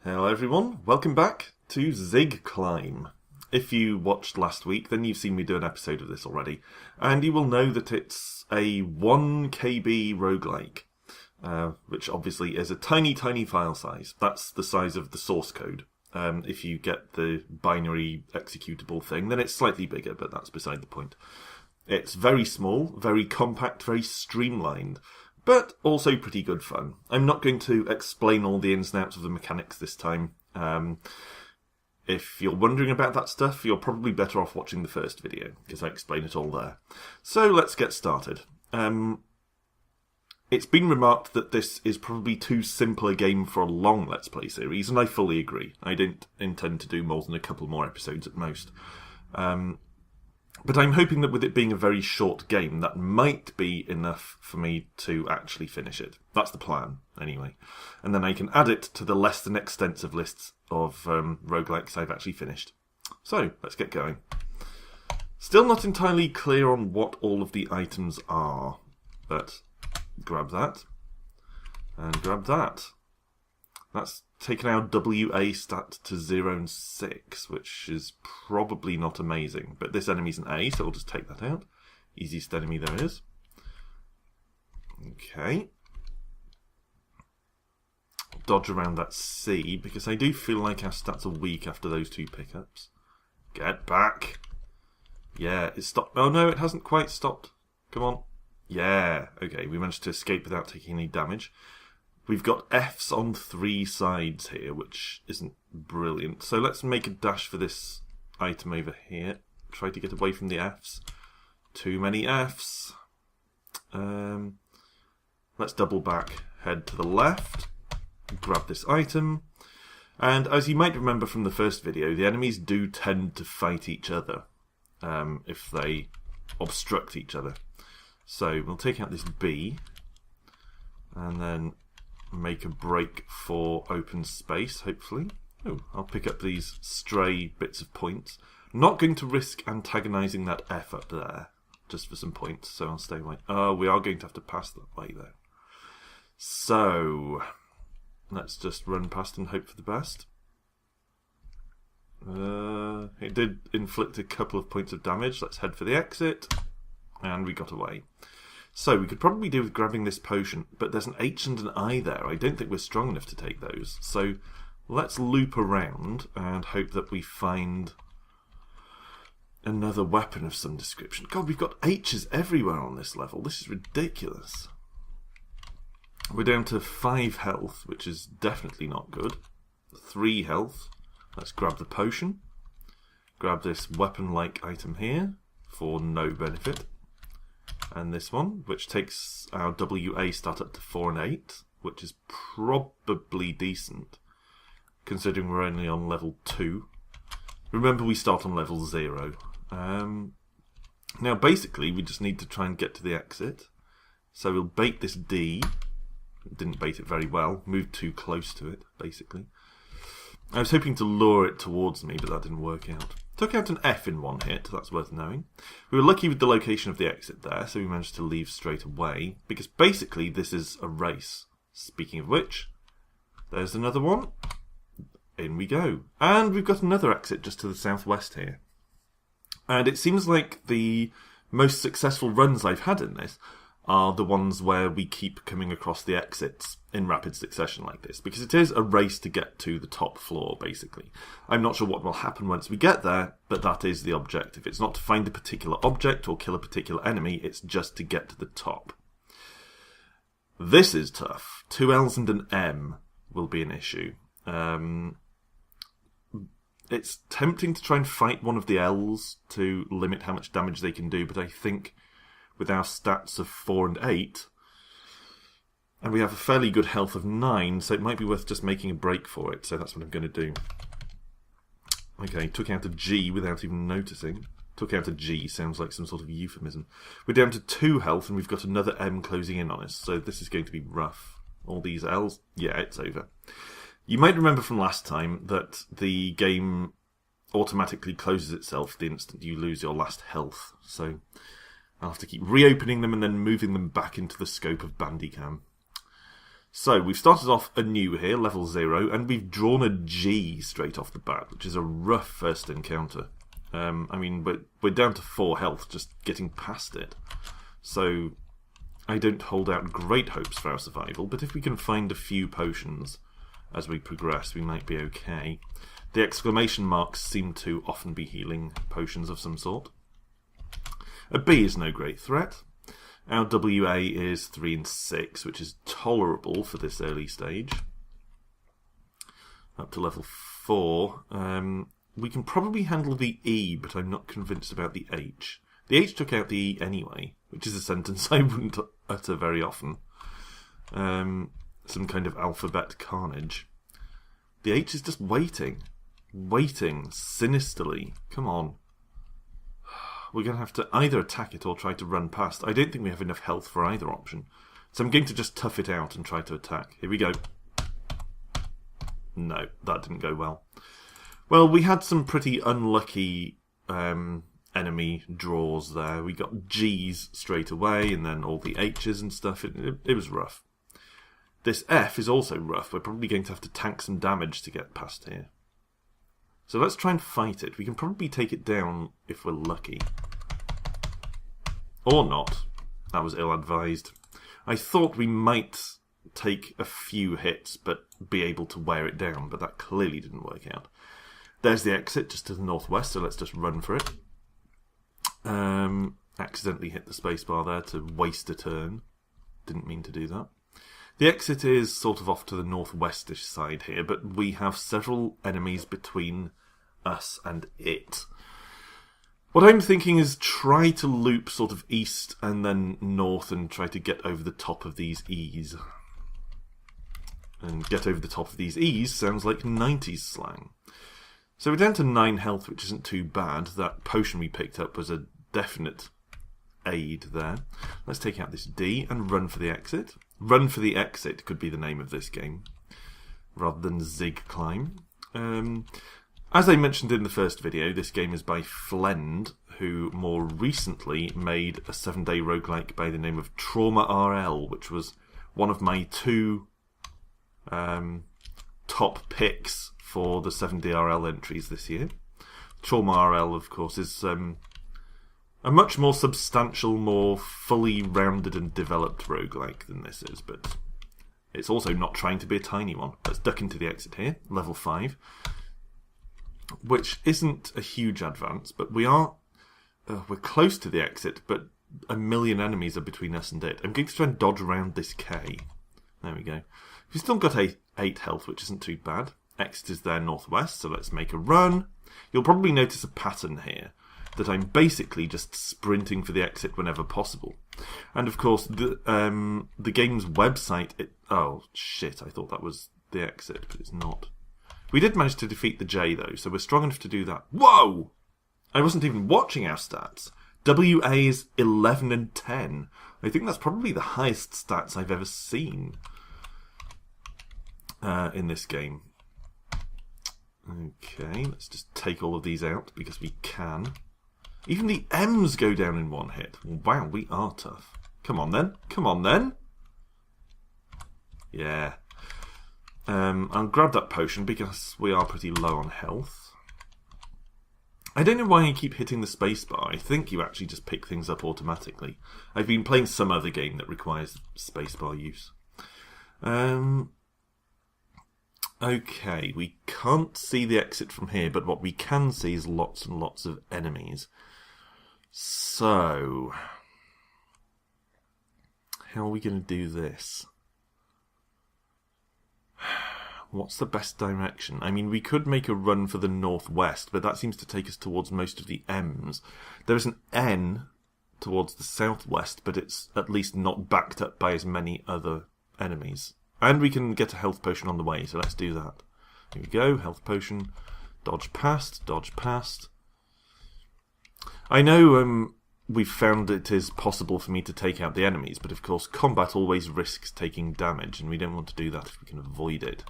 Hello everyone, welcome back to ZigClimb. If you watched last week, then you've seen me do an episode of this already, and you will know that it's a 1 KB roguelike, which obviously is a tiny file size. That's the size of the source code. If you get the binary executable thing, then it's slightly bigger, but that's beside the point. It's very small, very compact, very streamlined, but also pretty good fun. I'm not going to explain all the ins and outs of the mechanics this time. If you're wondering about that stuff, you're probably better off watching the first video, because I explain it all there. So let's get started. It's been remarked that this is probably too simple a game for a long Let's Play series, and I fully agree. I don't intend to do more than a couple more episodes at most. But I'm hoping that with it being a very short game, that might be enough for me to actually finish it. That's the plan, anyway. And then I can add it to the less than extensive lists of roguelikes I've actually finished. So, let's get going. Still not entirely clear on what all of the items are, but grab that, and grab that. That's taken our WA stat to 0 and 6, which is probably not amazing. But this enemy's an A, so we'll just take that out. Easiest enemy there is. Okay. Dodge around that C, because I do feel like our stats are weak after those two pickups. Get back. Yeah, it stopped. Oh no, it hasn't quite stopped. Come on. Yeah, okay, we managed to escape without taking any damage. We've got Fs on 3 sides here, which isn't brilliant. So let's make a dash for this item over here. Try to get away from the Fs. Too many Fs. Let's double back, head to the left, grab this item. And as you might remember from the first video, the enemies do tend to fight each other if they obstruct each other. So we'll take out this B, and then make a break for open space, hopefully. Oh, I'll pick up these stray bits of points. Not going to risk antagonising that F up there, just for some points, so I'll stay away. Oh, we are going to have to pass that way, though. So, let's just run past and hope for the best. It did inflict a couple of points of damage. Let's head for the exit. And we got away. So, we could probably do with grabbing this potion, but there's an H and an I there. I don't think we're strong enough to take those. So, let's loop around and hope that we find another weapon of some description. God, we've got H's everywhere on this level. This is ridiculous. We're down to 5 health, which is definitely not good. 3 health. Let's grab the potion. Grab this weapon-like item here for no benefit. And this one, which takes our WA stat up to 4 and 8, which is probably decent, considering we're only on level 2. Remember, we start on level 0. Now, basically, we just need to try and get to the exit. So we'll bait this D. Didn't bait it very well. Moved too close to it, basically. I was hoping to lure it towards me, but that didn't work out. Took out an F in one hit, that's worth knowing. We were lucky with the location of the exit there, so we managed to leave straight away, because basically this is a race. Speaking of which, there's another one. In we go. And we've got another exit just to the southwest here. And it seems like the most successful runs I've had in this are the ones where we keep coming across the exits in rapid succession like this, because it is a race to get to the top floor, basically. I'm not sure what will happen once we get there, but that is the objective. It's not to find a particular object or kill a particular enemy, it's just to get to the top. This is tough. 2 L's and an M will be an issue. It's tempting to try and fight one of the L's to limit how much damage they can do, but I think with our stats of 4 and 8, and we have a fairly good health of 9, so it might be worth just making a break for it, so that's what I'm going to do. Okay, took out a G without even noticing. Took out a G, sounds like some sort of euphemism. We're down to 2 health, and we've got another M closing in on us, so this is going to be rough. All these L's, yeah, it's over. You might remember from last time that the game automatically closes itself the instant you lose your last health, so I'll have to keep reopening them and then moving them back into the scope of Bandicam. So, we've started off anew here, level 0, and we've drawn a G straight off the bat, which is a rough first encounter. I mean, we're down to 4 health, just getting past it. So, I don't hold out great hopes for our survival, but if we can find a few potions as we progress, we might be okay. The exclamation marks seem to often be healing potions of some sort. A B is no great threat. Our WA is 3 and 6, which is tolerable for this early stage. Up to level 4. We can probably handle the E, but I'm not convinced about the H. The H took out the E anyway, which is a sentence I wouldn't utter very often. Some kind of alphabet carnage. The H is just waiting. Waiting sinisterly. Come on. We're going to have to either attack it or try to run past. I don't think we have enough health for either option. So I'm going to just tough it out and try to attack. Here we go. No, that didn't go well. Well, we had some pretty unlucky enemy draws there. We got G's straight away and then all the H's and stuff. It was rough. This F is also rough. We're probably going to have to tank some damage to get past here. So let's try and fight it. We can probably take it down if we're lucky. Or not. That was ill-advised. I thought we might take a few hits but be able to wear it down, but that clearly didn't work out. There's the exit just to the northwest, so let's just run for it. Accidentally hit the spacebar there to waste a turn. Didn't mean to do that. The exit is sort of off to the northwestish side here, but we have several enemies between us and it. What I'm thinking is try to loop sort of east and then north and try to get over the top of these E's. And get over the top of these E's sounds like 90s slang. So we're down to 9 health, which isn't too bad. That potion we picked up was a definite aid there. Let's take out this D and run for the exit. Run for the exit could be the name of this game, rather than ZigClimb. As I mentioned in the first video, this game is by Flend, who more recently made a 7-day roguelike by the name of Trauma RL, which was one of my 2 top picks for the 7-day RL entries this year. Trauma RL, of course, is a much more substantial, more fully rounded and developed roguelike than this is, but it's also not trying to be a tiny one. Let's duck into the exit here, level 5, which isn't a huge advance, but we're close to the exit, but a million enemies are between us and it. I'm going to try and dodge around this K. There we go. We've still got 8 health, which isn't too bad. Exit is there northwest, so let's make a run. You'll probably notice a pattern here, that I'm basically just sprinting for the exit whenever possible. And of course, the game's website... oh, shit, I thought that was the exit, but it's not. We did manage to defeat the J, though, so we're strong enough to do that. Whoa! I wasn't even watching our stats. WA is 11 and 10. I think that's probably the highest stats I've ever seen in this game. Okay, let's just take all of these out, because we can. Even the M's go down in one hit. Wow, we are tough. Come on then. Come on then. Yeah. I'll grab that potion because we are pretty low on health. I don't know why you keep hitting the spacebar. I think you actually just pick things up automatically. I've been playing some other game that requires spacebar use. Okay, we can't see the exit from here, but what we can see is lots and lots of enemies. So, how are we going to do this? What's the best direction? I mean, we could make a run for the northwest, but that seems to take us towards most of the M's. There's an N towards the southwest, but it's at least not backed up by as many other enemies. And we can get a health potion on the way, so let's do that. Here we go, health potion. Dodge past, dodge past. I know we've found it is possible for me to take out the enemies, but of course combat always risks taking damage, and we don't want to do that if we can avoid it.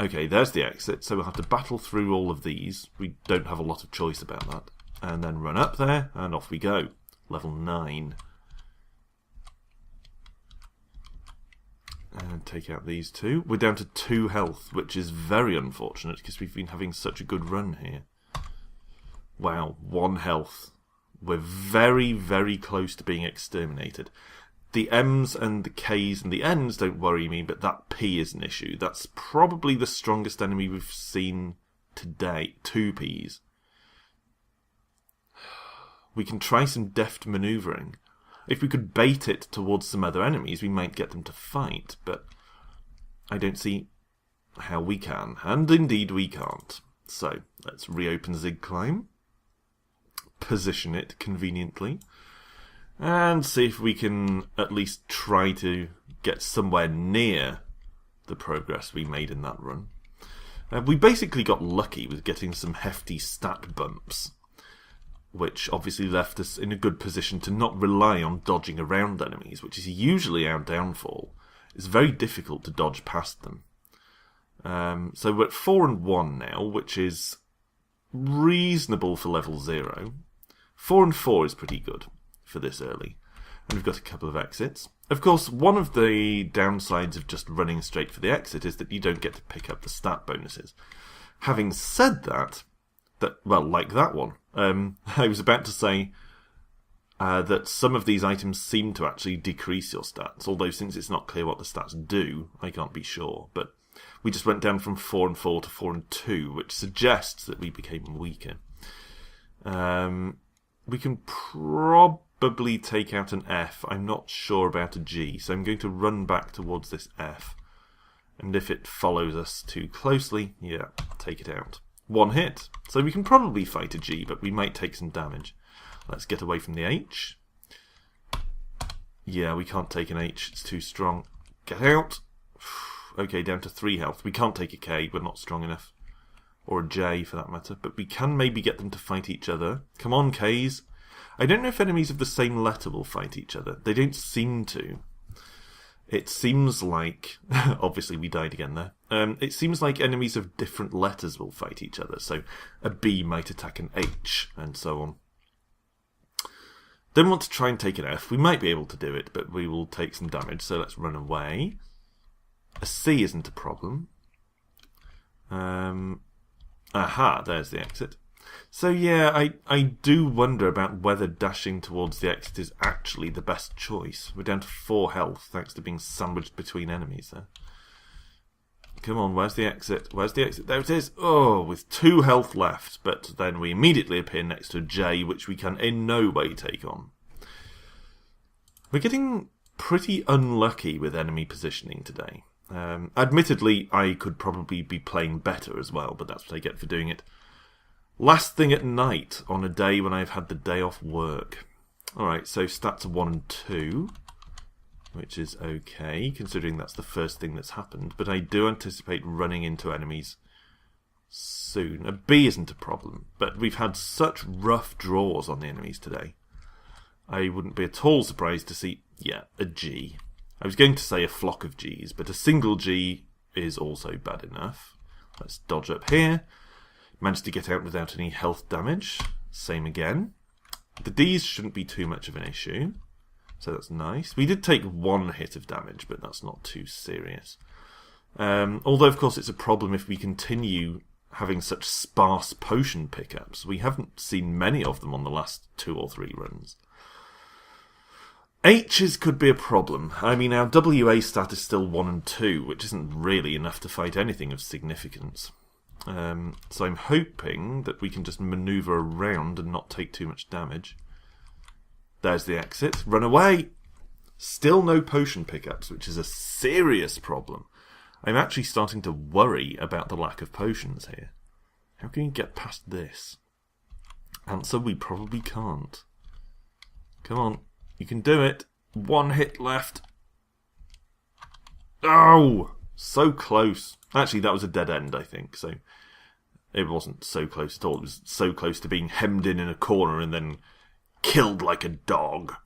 Okay, there's the exit, so we'll have to battle through all of these. We don't have a lot of choice about that. And then run up there, and off we go. level 9. And take out these two. We're down to 2 health, which is very unfortunate because we've been having such a good run here. Wow, 1 health. We're very, very close to being exterminated. The M's and the K's and the N's don't worry me, but that P is an issue. That's probably the strongest enemy we've seen today. 2 P's. We can try some deft manoeuvring. If we could bait it towards some other enemies, we might get them to fight, but I don't see how we can. And indeed we can't. So, let's reopen ZigClimb, position it conveniently, and see if we can at least try to get somewhere near the progress we made in that run. We basically got lucky with getting some hefty stat bumps, which obviously left us in a good position to not rely on dodging around enemies, which is usually our downfall. It's very difficult to dodge past them. So we're at 4 and 1 now, which is reasonable for level 0. 4 and 4 is pretty good for this early. And we've got a couple of exits. Of course, one of the downsides of just running straight for the exit is that you don't get to pick up the stat bonuses. Having said that, well, like that one, I was about to say that some of these items seem to actually decrease your stats, although since it's not clear what the stats do, I can't be sure. But we just went down from 4 and 4 to 4 and 2, which suggests that we became weaker. We can probably take out an F. I'm not sure about a G, so I'm going to run back towards this F. And if it follows us too closely, yeah, take it out. 1 hit. So we can probably fight a G, but we might take some damage. Let's get away from the H. Yeah, we can't take an H. It's too strong. Get out. Okay, down to 3 health. We can't take a K. We're not strong enough. Or a J, for that matter. But we can maybe get them to fight each other. Come on, Ks. I don't know if enemies of the same letter will fight each other. They don't seem to. It seems like... obviously, we died again there. It seems like enemies of different letters will fight each other. So, a B might attack an H, and so on. Don't want to try and take an F. We might be able to do it, but we will take some damage, so let's run away. A C isn't a problem. Aha, there's the exit. So yeah, I do wonder about whether dashing towards the exit is actually the best choice. We're down to 4 health, thanks to being sandwiched between enemies there. Come on, where's the exit? Where's the exit? There it is! Oh, with 2 health left, but then we immediately appear next to a J, which we can in no way take on. We're getting pretty unlucky with enemy positioning today. Admittedly, I could probably be playing better as well, but that's what I get for doing it. Last thing at night, on a day when I've had the day off work. Alright, so stats are 1 and 2, which is okay, considering that's the first thing that's happened. But I do anticipate running into enemies soon. A B isn't a problem, but we've had such rough draws on the enemies today. I wouldn't be at all surprised to see, yeah, a G. I was going to say a flock of Gs, but a single G is also bad enough. Let's dodge up here. Managed to get out without any health damage. Same again. The Ds shouldn't be too much of an issue, so that's nice. We did take 1 hit of damage, but that's not too serious. Although, of course, it's a problem if we continue having such sparse potion pickups. We haven't seen many of them on the last 2 or 3 runs. H's could be a problem. I mean, our WA stat is still 1 and 2, which isn't really enough to fight anything of significance. So I'm hoping that we can just manoeuvre around and not take too much damage. There's the exit. Run away! Still no potion pickups, which is a serious problem. I'm actually starting to worry about the lack of potions here. How can you get past this? Answer, we probably can't. Come on, you can do it. 1 hit left. Oh! So close. Actually, that was a dead end, I think, so it wasn't so close at all. It was so close to being hemmed in a corner and then killed like a dog.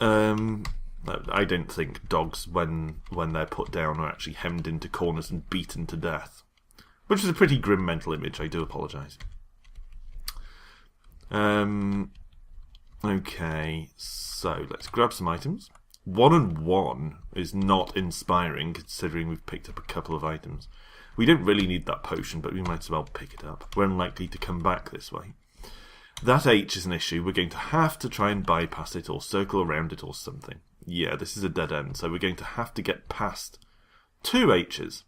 I don't think dogs, when they're put down, are actually hemmed into corners and beaten to death. Which is a pretty grim mental image, I do apologise. Okay, so let's grab some items. 1 and 1 is not inspiring considering we've picked up a couple of items. We don't really need that potion, but we might as well pick it up. We're unlikely to come back this way. That H is an issue. We're going to have to try and bypass it or circle around it or something. Yeah, this is a dead end, so we're going to have to get past 2 H's.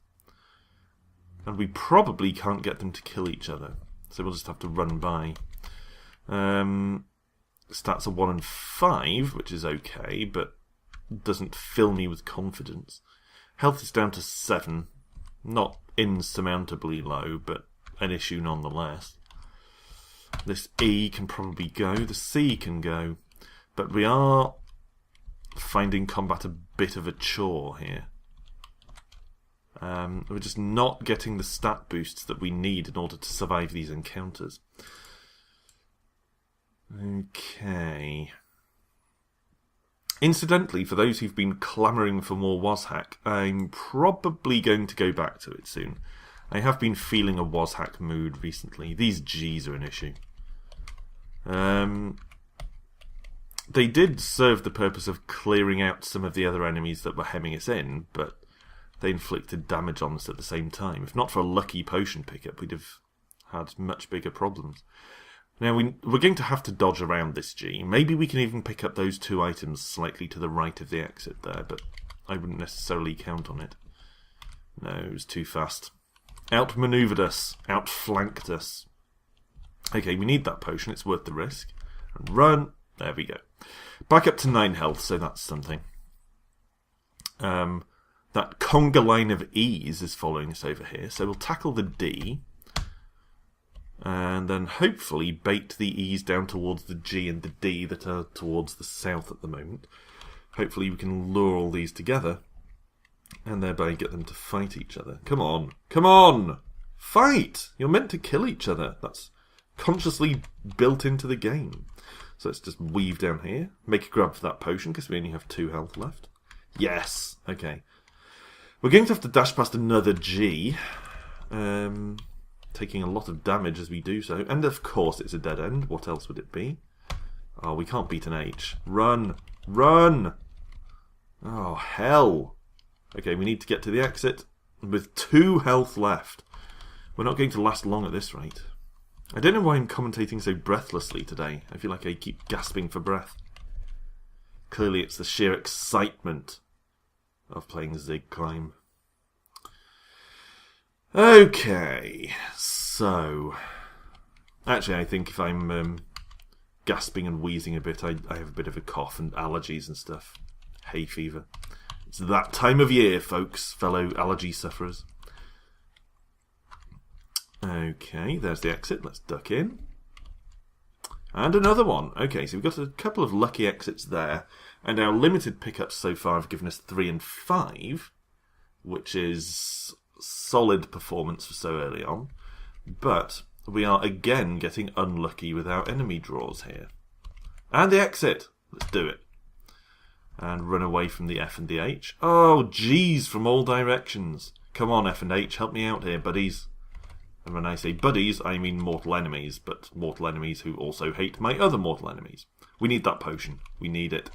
And we probably can't get them to kill each other. So we'll just have to run by. Stats are 1 and 5, which is okay, but doesn't fill me with confidence. Health is down to 7. Not insurmountably low, but an issue nonetheless. This E can probably go. The C can go. But we are finding combat a bit of a chore here. We're just not getting the stat boosts that we need in order to survive these encounters. Okay. Incidentally, for those who've been clamouring for more WASHack, I'm probably going to go back to it soon. I have been feeling a WASHack mood recently. These G's are an issue. They did serve the purpose of clearing out some of the other enemies that were hemming us in, but they inflicted damage on us at the same time. If not for a lucky potion pickup, we'd have had much bigger problems. Now, we're going to have to dodge around this G. Maybe we can even pick up those 2 items slightly to the right of the exit there, but I wouldn't necessarily count on it. No, it was too fast. Outmaneuvered us. Outflanked us. Okay, we need that potion. It's worth the risk. And run. There we go. Back up to 9 health, so that's something. That conga line of E's is following us over here, so we'll tackle the D. And then hopefully bait the E's down towards the G and the D that are towards the south at the moment. Hopefully we can lure all these together and thereby get them to fight each other. Come on. Come on! Fight! You're meant to kill each other. That's consciously built into the game. So let's just weave down here. Make a grab for that potion because we only have 2 health left. Yes! Okay. We're going to have to dash past another G. Taking a lot of damage as we do so. And of course it's a dead end. What else would it be? Oh, we can't beat an H. Run! Run! Oh, hell! Okay, we need to get to the exit with 2 health left. We're not going to last long at this rate. I don't know why I'm commentating so breathlessly today. I feel like I keep gasping for breath. Clearly it's the sheer excitement of playing ZigClimb. Okay, so actually I think if I'm gasping and wheezing a bit, I have a bit of a cough and allergies and stuff. Hay fever. It's that time of year, folks, fellow allergy sufferers. Okay, there's the exit. Let's duck in. And another one. Okay, so we've got a couple of lucky exits there. And our limited pickups so far have given us 3 and 5, which is solid performance for so early on. But we are again getting unlucky with our enemy draws here. And the exit. Let's do it. And run away from the F and the H. Oh, G's from all directions. Come on, F and H, help me out here, buddies. And when I say buddies, I mean mortal enemies, but mortal enemies who also hate my other mortal enemies. We need that potion. We need it.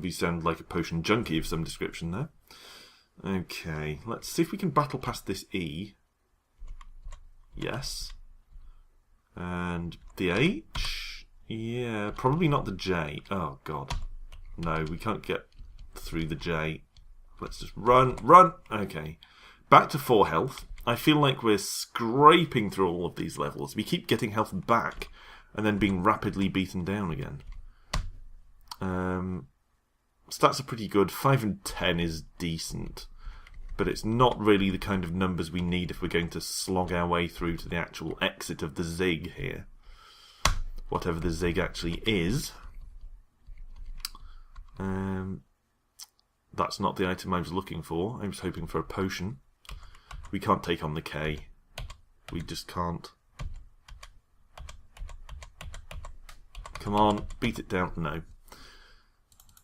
We sound like a potion junkie of some description there. Okay, let's see if we can battle past this E. Yes. And the H? Yeah, probably not the J. Oh, God. No, we can't get through the J. Let's just run, run! Okay. Back to 4 health. I feel like we're scraping through all of these levels. We keep getting health back and then being rapidly beaten down again. Stats are pretty good. 5 and 10 is decent. But it's not really the kind of numbers we need if we're going to slog our way through to the actual exit of the Zig here. Whatever the Zig actually is. That's not the item I was looking for. I was hoping for a potion. We can't take on the K. We just can't. Come on, beat it down. No.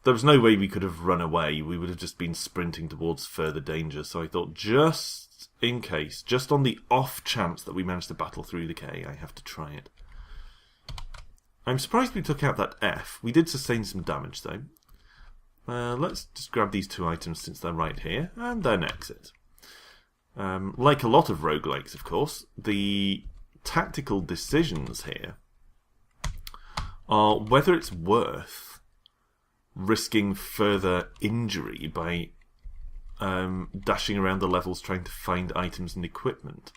There was no way we could have run away. We would have just been sprinting towards further danger. So I thought, just in case, just on the off chance that we managed to battle through the K, I have to try it. I'm surprised we took out that F. We did sustain some damage, though. Let's just grab these 2 items since they're right here, and then exit. Like a lot of roguelikes, of course, the tactical decisions here are whether it's worth risking further injury by dashing around the levels trying to find items and equipment.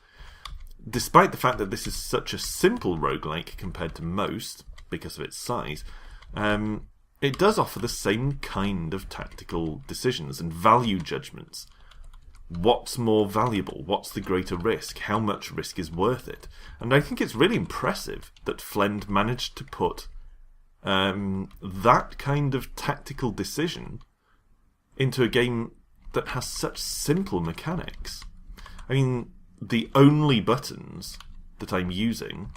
Despite the fact that this is such a simple roguelike compared to most, because of its size, it does offer the same kind of tactical decisions and value judgments. What's more valuable? What's the greater risk? How much risk is worth it? And I think it's really impressive that Flend managed to put that kind of tactical decision into a game that has such simple mechanics. I mean, the only buttons that I'm using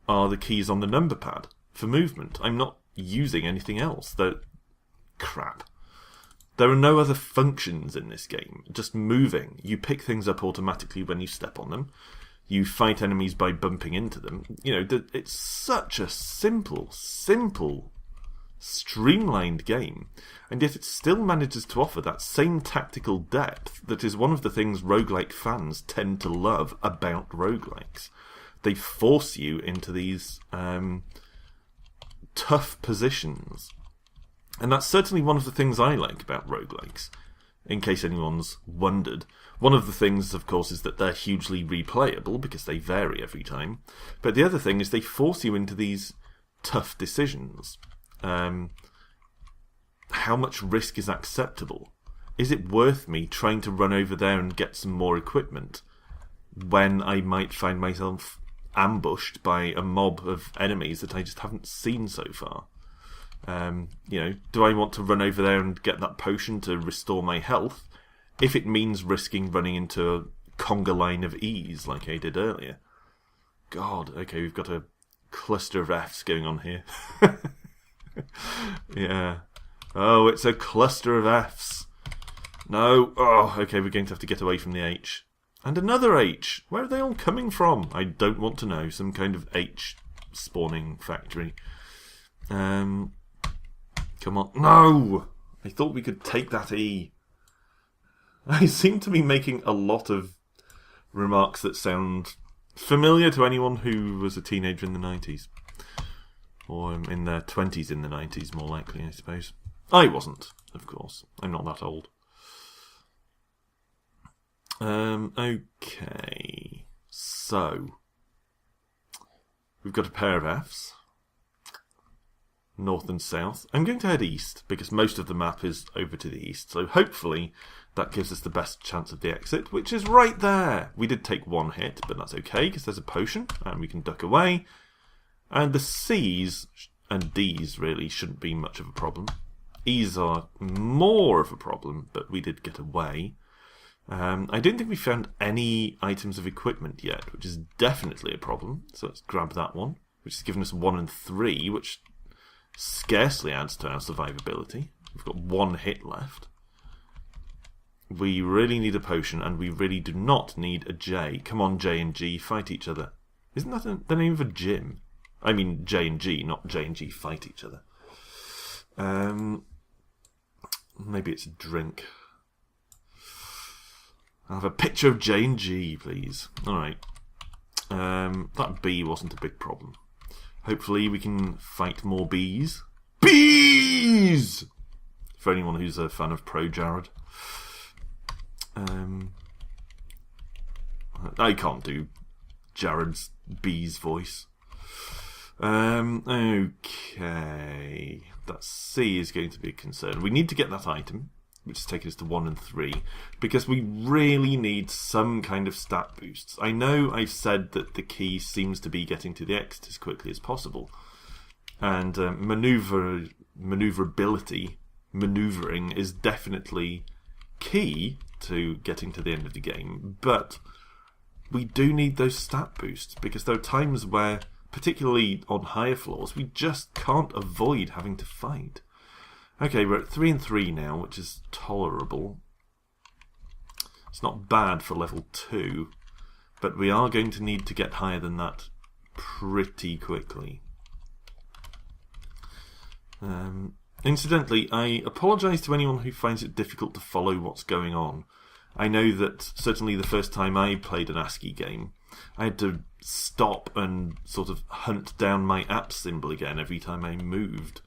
are the keys on the number pad for movement. I'm not using anything else. Crap. There are no other functions in this game. Just moving. You pick things up automatically when you step on them. You fight enemies by bumping into them. You know, it's such a simple, streamlined game. And yet it still manages to offer that same tactical depth that is one of the things roguelike fans tend to love about roguelikes. They force you into these tough positions. And that's certainly one of the things I like about roguelikes, in case anyone's wondered. One of the things, of course, is that they're hugely replayable, because they vary every time. But the other thing is they force you into these tough decisions. How much risk is acceptable? Is it worth me trying to run over there and get some more equipment when I might find myself ambushed by a mob of enemies that I just haven't seen so far? You know, do I want to run over there and get that potion to restore my health if it means risking running into a conga line of E's like I did earlier? God, okay, we've got a cluster of F's going on here. Yeah. Oh, it's a cluster of F's. No. Oh, okay, we're going to have to get away from the H. And another H. Where are they all coming from? I don't want to know. Some kind of H spawning factory. Come on. No! I thought we could take that E. I seem to be making a lot of remarks that sound familiar to anyone who was a teenager in the 90s. Or in their 20s in the 90s, more likely, I suppose. I wasn't, of course. I'm not that old. Okay. So, we've got a pair of Fs. North and south. I'm going to head east, because most of the map is over to the east. So hopefully that gives us the best chance of the exit, which is right there. We did take one hit, but that's okay, because there's a potion, and we can duck away. And the C's and D's really shouldn't be much of a problem. E's are more of a problem, but we did get away. I don't think we found any items of equipment yet, which is definitely a problem. So let's grab that one, which has given us 1 and 3, which scarcely adds to our survivability. We've got 1 hit left. We really need a potion, and we really do not need a J. Come on, J and G, fight each other. Isn't that the name of a gym? I mean J and G, not J and G fight each other. Maybe it's a drink. I'll have a picture of J and G, please. Alright. That B wasn't a big problem. Hopefully we can fight more bees. Bees! For anyone who's a fan of Pro Jared. I can't do Jared's bees voice. Okay. That C is going to be a concern. We need to get that item, which is taking us to 1 and 3, because we really need some kind of stat boosts. I know I've said that the key seems to be getting to the exit as quickly as possible, and maneuverability, maneuvering, is definitely key to getting to the end of the game, but we do need those stat boosts, because there are times where, particularly on higher floors, we just can't avoid having to fight. Okay, we're at 3 and 3 now, which is tolerable. It's not bad for level 2, but we are going to need to get higher than that pretty quickly. Incidentally, I apologise to anyone who finds it difficult to follow what's going on. I know that certainly the first time I played an ASCII game, I had to stop and sort of hunt down my app symbol again every time I moved.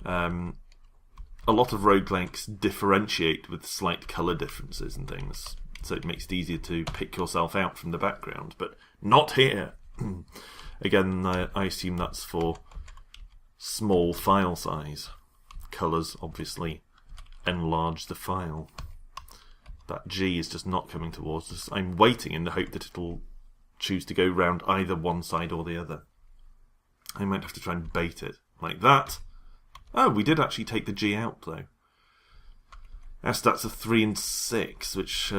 A lot of roguelikes differentiate with slight colour differences and things, so it makes it easier to pick yourself out from the background, but not here. Again, I assume that's for small file size. Colours obviously enlarge the file. That G is just not coming towards us. I'm waiting in the hope that it'll choose to go round either one side or the other. I might have to try and bait it. Like that. Oh, we did actually take the G out, though. Our stats are 3 and 6, which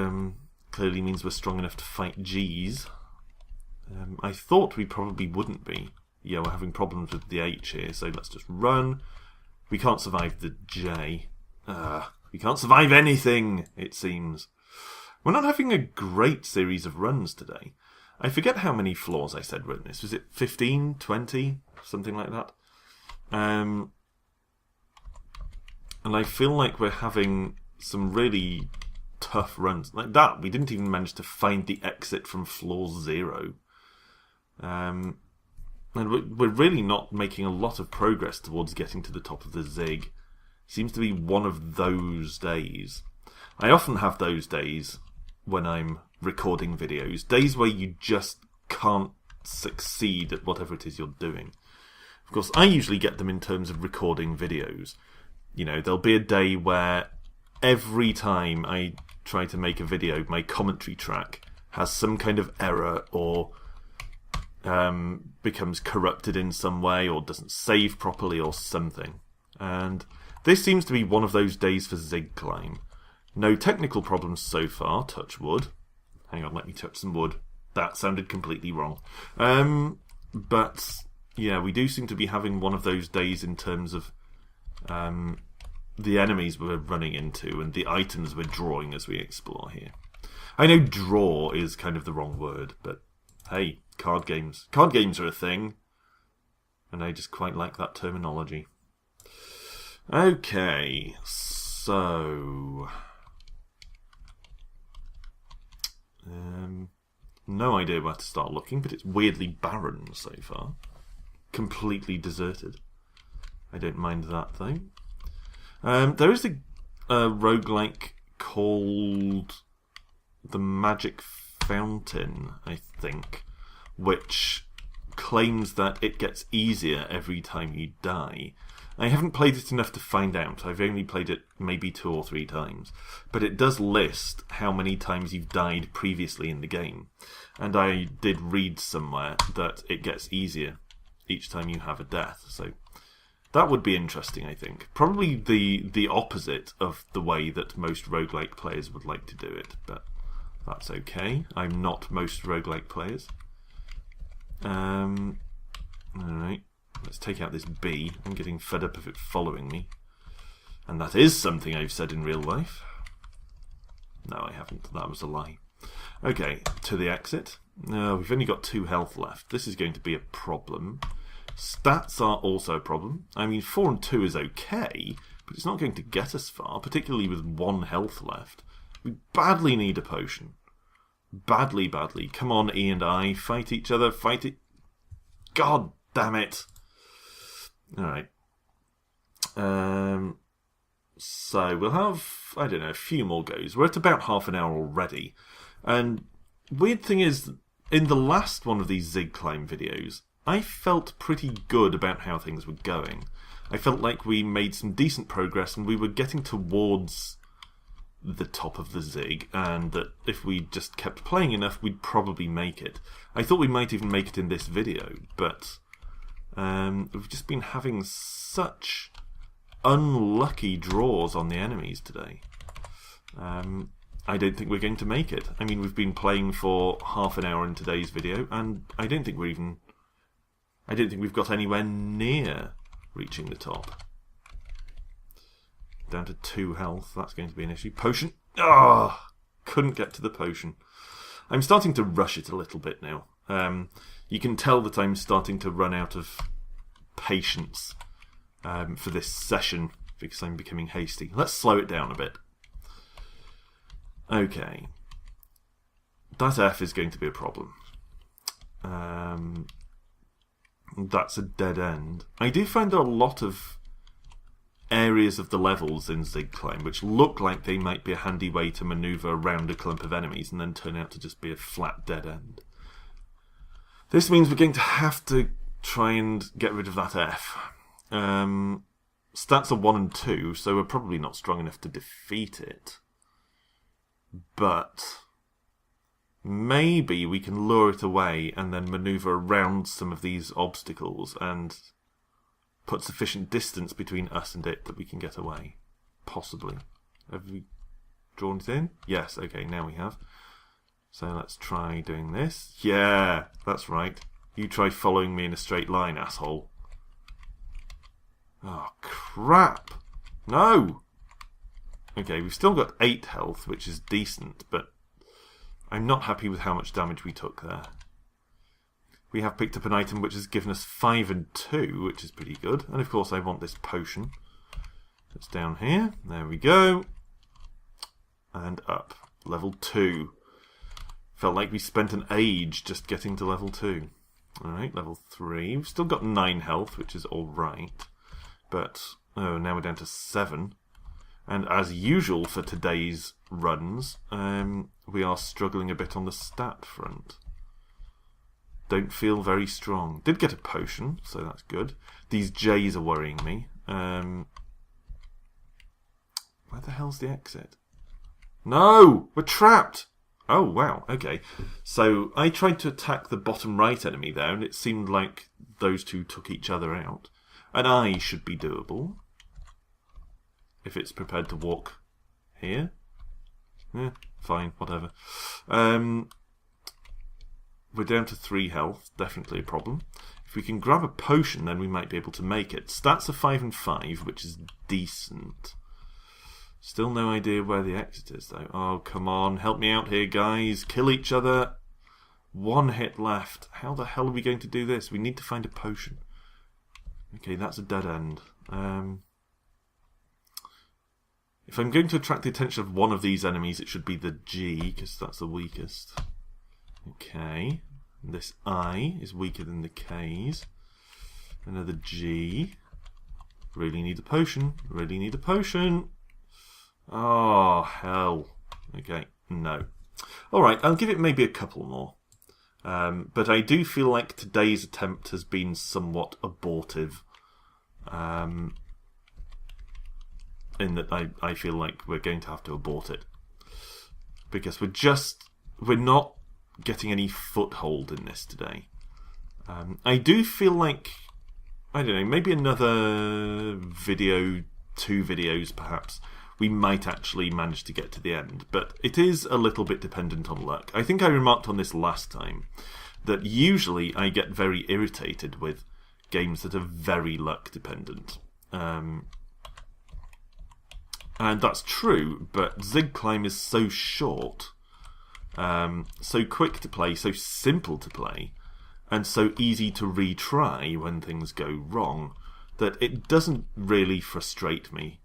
clearly means we're strong enough to fight Gs. I thought we probably wouldn't be. Yeah, we're having problems with the H here, so let's just run. We can't survive the J. We can't survive anything, it seems. We're not having a great series of runs today. I forget how many floors I said were in this. Was it 15, 20, something like that? And I feel like we're having some really tough runs. Like that, we didn't even manage to find the exit from floor 0. And we're really not making a lot of progress towards getting to the top of the Zig. Seems to be one of those days. I often have those days when I'm recording videos. Days where you just can't succeed at whatever it is you're doing. Of course, I usually get them in terms of recording videos. You know, there'll be a day where every time I try to make a video, my commentary track has some kind of error or becomes corrupted in some way or doesn't save properly or something. And this seems to be one of those days for ZigClimb. No technical problems so far, touch wood. Hang on, let me touch some wood. That sounded completely wrong. But, yeah, we do seem to be having one of those days in terms of the enemies we're running into and the items we're drawing as we explore here. I know draw is kind of the wrong word, but hey, card games. Card games are a thing. And I just quite like that terminology. Okay, so... no idea where to start looking, but it's weirdly barren so far. Completely deserted. I don't mind that, though. There is a roguelike called The Magic Fountain, I think, which claims that it gets easier every time you die. I haven't played it enough to find out. I've only played it maybe 2 or 3 times. But it does list how many times you've died previously in the game. And I did read somewhere that it gets easier each time you have a death. So that would be interesting, I think. Probably the opposite of the way that most roguelike players would like to do it. But that's okay. I'm not most roguelike players. Alright. Let's take out this bee. I'm getting fed up of it following me. And that is something I've said in real life. No, I haven't. That was a lie. Okay, to the exit. No, we've only got 2 health left. This is going to be a problem. Stats are also a problem. I mean, 4 and 2 is okay, but it's not going to get us far, particularly with 1 health left. We badly need a potion. Badly, badly. Come on, E and I. Fight each other. Fight it. God damn it. Alright. So we'll have, I don't know, a few more goes. We're at about half an hour already. And weird thing is, in the last one of these ZigClimb videos, I felt pretty good about how things were going. I felt like we made some decent progress and we were getting towards the top of the Zig, and that if we just kept playing enough, we'd probably make it. I thought we might even make it in this video, but we've just been having such unlucky draws on the enemies today. I don't think we're going to make it. I mean, we've been playing for half an hour in today's video, and I don't think we've got anywhere near reaching the top. Down to 2 health. That's going to be an issue. Potion. Ah, couldn't get to the potion. I'm starting to rush it a little bit now. You can tell that I'm starting to run out of patience for this session because I'm becoming hasty. Let's slow it down a bit. Okay. That F is going to be a problem. That's a dead end. I do find there are a lot of areas of the levels in ZigClimb which look like they might be a handy way to maneuver around a clump of enemies and then turn out to just be a flat dead end. This means we're going to have to try and get rid of that F. Stats are 1 and 2, so we're probably not strong enough to defeat it. But maybe we can lure it away and then maneuver around some of these obstacles and put sufficient distance between us and it that we can get away. Possibly. Have we drawn it in? Yes, okay, now we have. So let's try doing this. Yeah, that's right. You try following me in a straight line, asshole. Oh, crap. No! Okay, we've still got 8 health, which is decent, but I'm not happy with how much damage we took there. We have picked up an item which has given us 5 and 2, which is pretty good. And of course I want this potion. It's down here. There we go. And up. Level 2. Felt like we spent an age just getting to level 2. Alright, level 3. We've still got 9 health, which is alright. But, oh, now we're down to 7. And as usual for today's runs, we are struggling a bit on the stat front. Don't feel very strong. Did get a potion, so that's good. These J's are worrying me. Where the hell's the exit? No! We're trapped! Oh, wow, okay. So I tried to attack the bottom right enemy there, and it seemed like those two took each other out. An I should be doable. If it's prepared to walk here. Yeah, fine, whatever. We're down to 3 health, definitely a problem. If we can grab a potion, then we might be able to make it. Stats are 5 and 5, which is decent. Still no idea where the exit is, though. Oh, come on, help me out here, guys. Kill each other. 1 hit left. How the hell are we going to do this? We need to find a potion. Okay, that's a dead end. If I'm going to attract the attention of one of these enemies, it should be the G, because that's the weakest. Okay, this I is weaker than the K's. Another G. Really need a potion. Really need a potion. Oh, hell. Okay, no. Alright, I'll give it maybe a couple more. But I do feel like today's attempt has been somewhat abortive. In that I feel like we're going to have to abort it. Because we're not getting any foothold in this today. I do feel like, I don't know, maybe another video, 2 videos perhaps, we might actually manage to get to the end. But it is a little bit dependent on luck. I think I remarked on this last time, that usually I get very irritated with games that are very luck dependent. And that's true, but ZigClimb is so short, so quick to play, so simple to play, and so easy to retry when things go wrong, that it doesn't really frustrate me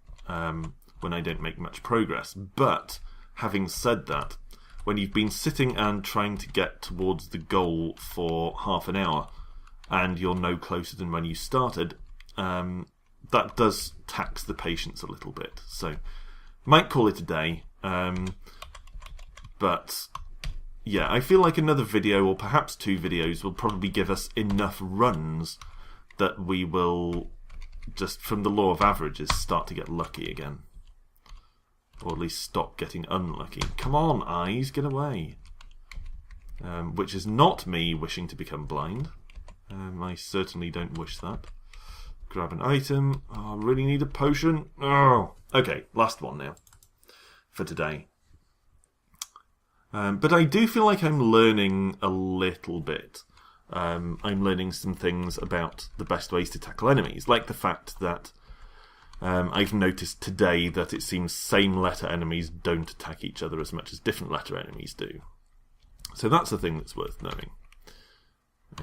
when I don't make much progress. But, having said that, when you've been sitting and trying to get towards the goal for half an hour, and you're no closer than when you started, that does tax the patience a little bit. So, might call it a day. But, yeah, I feel like another video, or perhaps 2 videos, will probably give us enough runs that we will, just from the law of averages, start to get lucky again. Or at least stop getting unlucky. Come on, eyes, get away. Which is not me wishing to become blind. I certainly don't wish that. Grab an item. Oh, I really need a potion. Oh. Okay, last one now. For today. But I do feel like I'm learning a little bit. I'm learning some things about the best ways to tackle enemies. Like the fact that I've noticed today that it seems same letter enemies don't attack each other as much as different letter enemies do. So that's a thing that's worth knowing.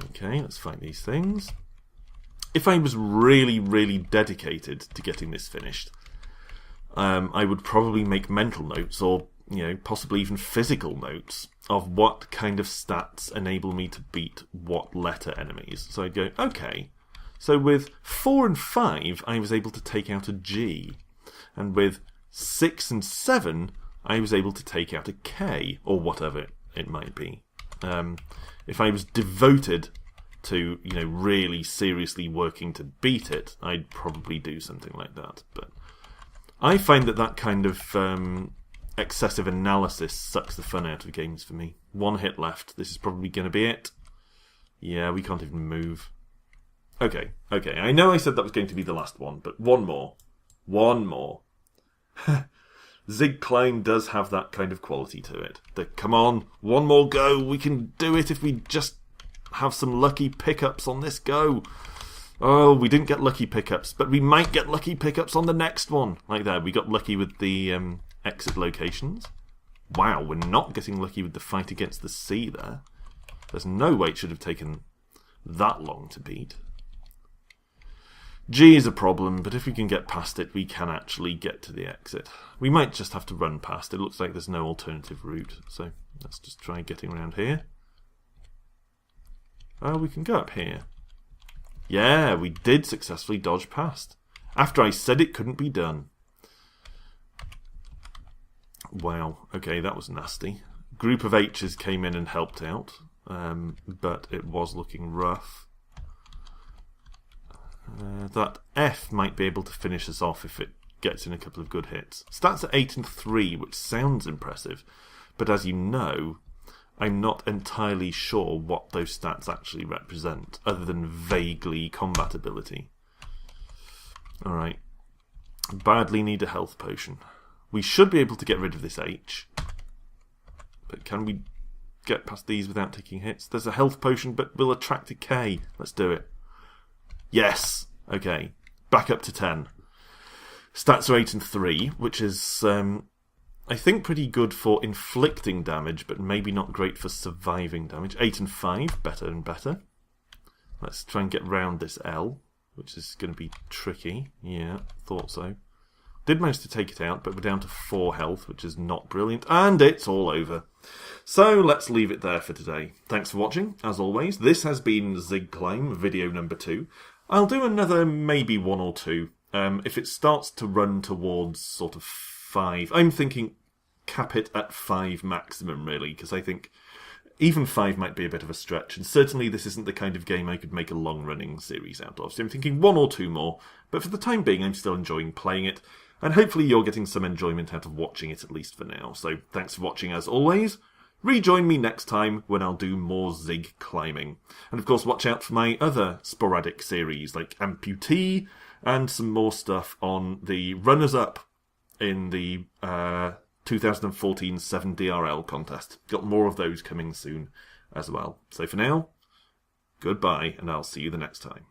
Okay, let's find these things. if I was really, really dedicated to getting this finished, I would probably make mental notes, or possibly even physical notes of what kind of stats enable me to beat what letter enemies. So I'd go, okay, so with 4 and 5, I was able to take out a G, and with 6 and 7, I was able to take out a K, or whatever it might be. If I was devoted to, really seriously working to beat it, I'd probably do something like that. But I find that kind of excessive analysis sucks the fun out of games for me. 1 hit left. This is probably going to be it. Yeah, we can't even move. Okay. I know I said that was going to be the last one, but one more. ZigClimb does have that kind of quality to it. Come on, one more go. We can do it if we just have some lucky pickups on this go. Oh, we didn't get lucky pickups, but we might get lucky pickups on the next one. Like that, we got lucky with the exit locations. Wow, we're not getting lucky with the fight against the sea there. There's no way it should have taken that long to beat. G is a problem, but if we can get past it, we can actually get to the exit. We might just have to run past. It looks like there's no alternative route, so let's just try getting around here. Oh, we can go up here. Yeah, we did successfully dodge past. After I said it couldn't be done. Wow, okay, that was nasty. Group of H's came in and helped out, but it was looking rough. That F might be able to finish us off if it gets in a couple of good hits. Stats at 8 and 3, which sounds impressive, but as you know, I'm not entirely sure what those stats actually represent, other than vaguely combat ability. Alright. Badly need a health potion. We should be able to get rid of this H, but can we get past these without taking hits? There's a health potion, but we'll attract a K. Let's do it. Yes! Okay. Back up to 10. Stats are 8 and 3, which is, I think, pretty good for inflicting damage, but maybe not great for surviving damage. 8 and 5, better and better. Let's try and get round this L, which is going to be tricky. Yeah, thought so. Did manage to take it out, but we're down to 4 health, which is not brilliant. And it's all over. So let's leave it there for today. Thanks for watching, as always. This has been ZigClimb, video number 2. I'll do another maybe 1 or 2. If it starts to run towards sort of 5, I'm thinking cap it at 5 maximum, really, because I think even 5 might be a bit of a stretch, and certainly this isn't the kind of game I could make a long-running series out of. So I'm thinking 1 or 2 more, but for the time being I'm still enjoying playing it, and hopefully you're getting some enjoyment out of watching it, at least for now. So thanks for watching as always. Rejoin me next time when I'll do more Zig climbing. And of course watch out for my other sporadic series like Amputee and some more stuff on the runners-up in the 2014 7DRL contest. Got more of those coming soon as well. So for now, goodbye and I'll see you the next time.